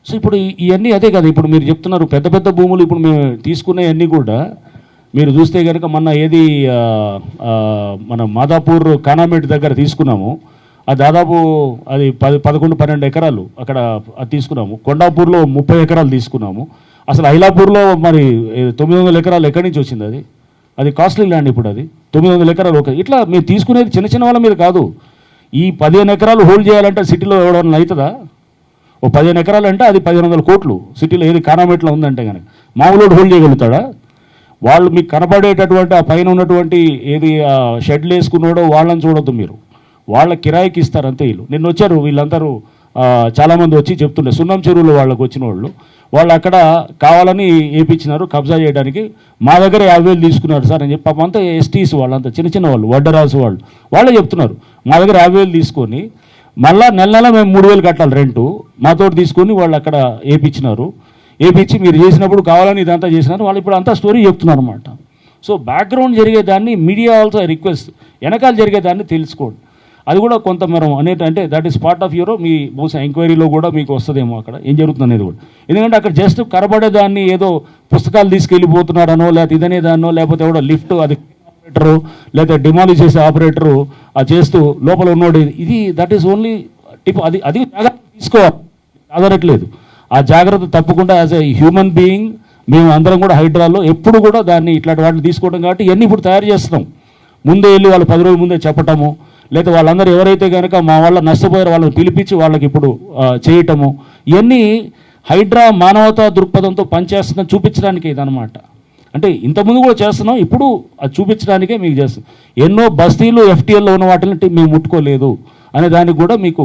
So ఇప్పుడు ఇవన్నీ అదే కదా, ఇప్పుడు మీరు చెప్తున్నారు పెద్ద పెద్ద భూములు ఇప్పుడు మేము తీసుకునేవన్నీ కూడా మీరు చూస్తే కనుక మొన్న ఏది మన మాదాపూర్ కానామేట్ దగ్గర తీసుకున్నాము, అది దాదాపు అది 11-12 ఎకరాలు అక్కడ అది తీసుకున్నాము. కొండాపూర్లో 30 ఎకరాలు తీసుకున్నాము. అసలు ఐలాపూర్లో మరి 900 ఎకరాలు ఎక్కడి నుంచి వచ్చింది? అది కాస్ట్లీ ల్యాండ్. ఇప్పుడు అది 900 ఎకరాలు ఒక ఇట్లా మీరు తీసుకునేది చిన్న చిన్న వాళ్ళ మీద కాదు. ఈ 15 ఎకరాలు హోల్డ్ చేయాలంటే సిటీలో ఎవడన్నా అవుతుందా? ఓ 15 ఎకరాలు అంటే అది 1500 కోట్లు సిటీలో ఏది కానామేట్లో ఉందంటే కనుక మామూలు హోల్డ్ చేయగలుగుతాడా? వాళ్ళు మీకు కనపడేటటువంటి ఆ పైన ఉన్నటువంటి ఏది షెడ్లు వేసుకున్నాడో వాళ్ళని చూడొద్దు మీరు, వాళ్ళ కిరాయికి ఇస్తారు అంతే. వీళ్ళు నిన్న వచ్చారు, వీళ్ళందరూ చాలామంది వచ్చి చెప్తుండే సున్నం చెరువులో వాళ్ళకి వచ్చిన వాళ్ళు అక్కడ కావాలని వేయించినారు కబ్జా చేయడానికి, మా దగ్గర 50,000 తీసుకున్నారు సార్ అని చెప్పి. పాపం అంతా ఎస్టీస్ వాళ్ళంతా చిన్న చిన్న వాళ్ళు వడ్డరాసు వాళ్ళే చెప్తున్నారు, మా దగ్గర 50,000 తీసుకొని మళ్ళీ నెల నెల మేము 3,000 కట్టాలి రెంటు, మాతో తీసుకొని వాళ్ళు అక్కడ వేయించినారు. వేయించి మీరు చేసినప్పుడు కావాలని ఇదంతా చేసినారు. వాళ్ళు ఇప్పుడు అంతా స్టోరీ చెప్తున్నారు అనమాట. సో బ్యాక్గ్రౌండ్ జరిగేదాన్ని మీడియా ఆల్సో రిక్వెస్ట్, వెనకాల జరిగేదాన్ని తెలుసుకోండి. అది కూడా కొంత మనం అంటే that is part of your మీ బహుశా ఎంక్వైరీలో కూడా మీకు వస్తుందేమో అక్కడ ఏం జరుగుతుంది అనేది కూడా. ఎందుకంటే అక్కడ జస్ట్ కనబడేదాన్ని ఏదో పుస్తకాలు తీసుకెళ్ళిపోతున్నారనో లేకపోతే ఇదనేదాన్నో లేకపోతే ఎవడో లిఫ్ట్ అది ఆపరేటరు లేకపోతే డిమాలిష్ చేసే ఆపరేటరు అది చేస్తూ లోపల ఉన్నోడు ఇది దట్ ఈస్ ఓన్లీ టిప్. అది జాగ్రత్త తీసుకోవాలి, కాదనట్లేదు. ఆ జాగ్రత్త తప్పకుండా యాజ్ ఎ హ్యూమన్ బీయింగ్ మేము అందరం కూడా హైడ్రాలో ఎప్పుడు కూడా దాన్ని ఇట్లాంటి వాటిని తీసుకోవడం కాబట్టి ఇవన్నీ ఇప్పుడు తయారు చేస్తున్నాం. ముందే వెళ్ళి వాళ్ళు 10 రోజుల ముందే చెప్పటము, లేకపోతే వాళ్ళందరూ ఎవరైతే కనుక మా వాళ్ళ నష్టపోయారో వాళ్ళని పిలిపించి వాళ్ళకి ఇప్పుడు చేయటము, ఇవన్నీ హైడ్రా మానవతా దృక్పథంతో పనిచేస్తుందని చూపించడానికి ఇదనమాట. అంటే ఇంతకుముందు కూడా చేస్తున్నాం, ఇప్పుడు అది చూపించడానికే మీకు చేస్తున్నాం. ఎన్నో బస్తీలు ఎఫ్టీఎల్లో ఉన్న వాటిని మేము ముట్టుకోలేదు అనే దానికి కూడా మీకు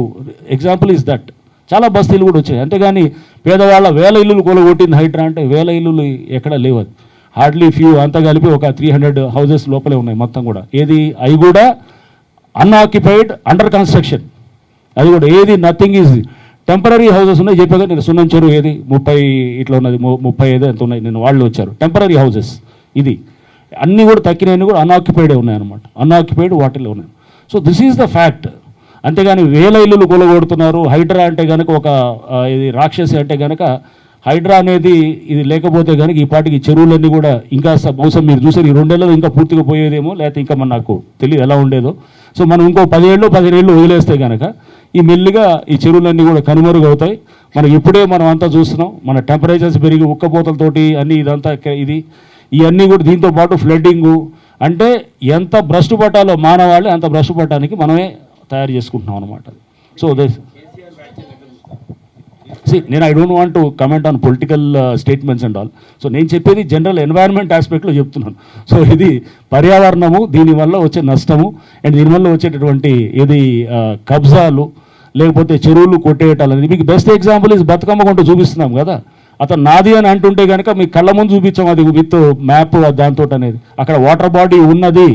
ఎగ్జాంపుల్ ఇస్ దట్. చాలా బస్తీలు కూడా వచ్చాయి, అంతేగాని పేదవాళ్ళ 1000 ఇల్లులు కొలగొట్టింది హైడ్రా అంటే 1000 ఇల్లులు ఎక్కడ లేవు. అది హార్డ్లీ ఫ్యూ, అంతా కలిపి ఒక 300 హౌజెస్ లోపలే ఉన్నాయి మొత్తం కూడా. ఏది అవి కూడా అన్ఆక్యుపైడ్ అండర్ కన్స్ట్రక్షన్, అది కూడా ఏది నథింగ్ ఈజ్ టెంపరీ హౌసెస్ ఉన్నాయి. చెప్పాక నేను సున్నం చెరువు ఏది 30 ఇట్లా ఉన్నది 35 ఎంత ఉన్నాయి, నేను వాళ్ళు వచ్చారు టెంపరీ హౌసెస్. ఇది అన్నీ కూడా తక్కినవన్నీ కూడా అన్ఆక్యుపైడే ఉన్నాయన్నమాట, అన్ఆక్యుపైడ్ వాటిలో ఉన్నాయి. So this is the fact. అంతేగాని 1000 ఇల్లులు కొలగొడుతున్నారు. హైడ్రా అంటే కనుక ఒక ఇది రాక్షసి అంటే కనుక హైడ్రా అనేది ఇది లేకపోతే కనుక ఈ పాటికి చెరువులన్నీ కూడా ఇంకా బహుశా మీరు చూసారు ఈ 2 ఏళ్ళలో ఇంకా పూర్తిగా పోయేదేమో, లేకపోతే ఇంకా నాకు తెలియదు ఎలా ఉండేదో. సో మనం ఇంకో 10 ఏళ్ళు 15 ఏళ్ళు వదిలేస్తే కనుక ఈ మెల్లిగా ఈ చెరువులన్నీ కూడా కనుమరుగవుతాయి. మనం ఇప్పుడే మనం అంతా చూస్తున్నాం, మన టెంపరేచర్స్ పెరిగి ఉక్కపోతలతోటి అన్నీ ఇదంతా ఇవన్నీ కూడా దీంతో పాటు ఫ్లడ్డింగు. అంటే ఎంత భ్రష్టు పట్టాలో మానవాళి అంత భ్రష్టు పట్టడానికి మనమే తయారు చేసుకుంటున్నాం అనమాట. సో నేను I don't want to comment on political statements and all. So నేను చెప్పేది జనరల్ ఎన్వైరన్మెంట్ ఆస్పెక్ట్లో చెప్తున్నాను. సో ఇది పర్యావరణము, దీనివల్ల వచ్చే నష్టము అండ్ దీనివల్ల వచ్చేటటువంటి ఏది కబ్జాలు లేకపోతే చెరువులు కొట్టేయటాలు అనేది మీకు బెస్ట్ ఎగ్జాంపుల్ ఇస్ బతుకమ్మ కొంటూ చూపిస్తున్నాం కదా. అతను నాది అని అంటుంటే కనుక మీకు కళ్ళ ముందు చూపించాం అది విత్ మ్యాప్ దాంతో అనేది. అక్కడ వాటర్ బాడీ ఉన్నది,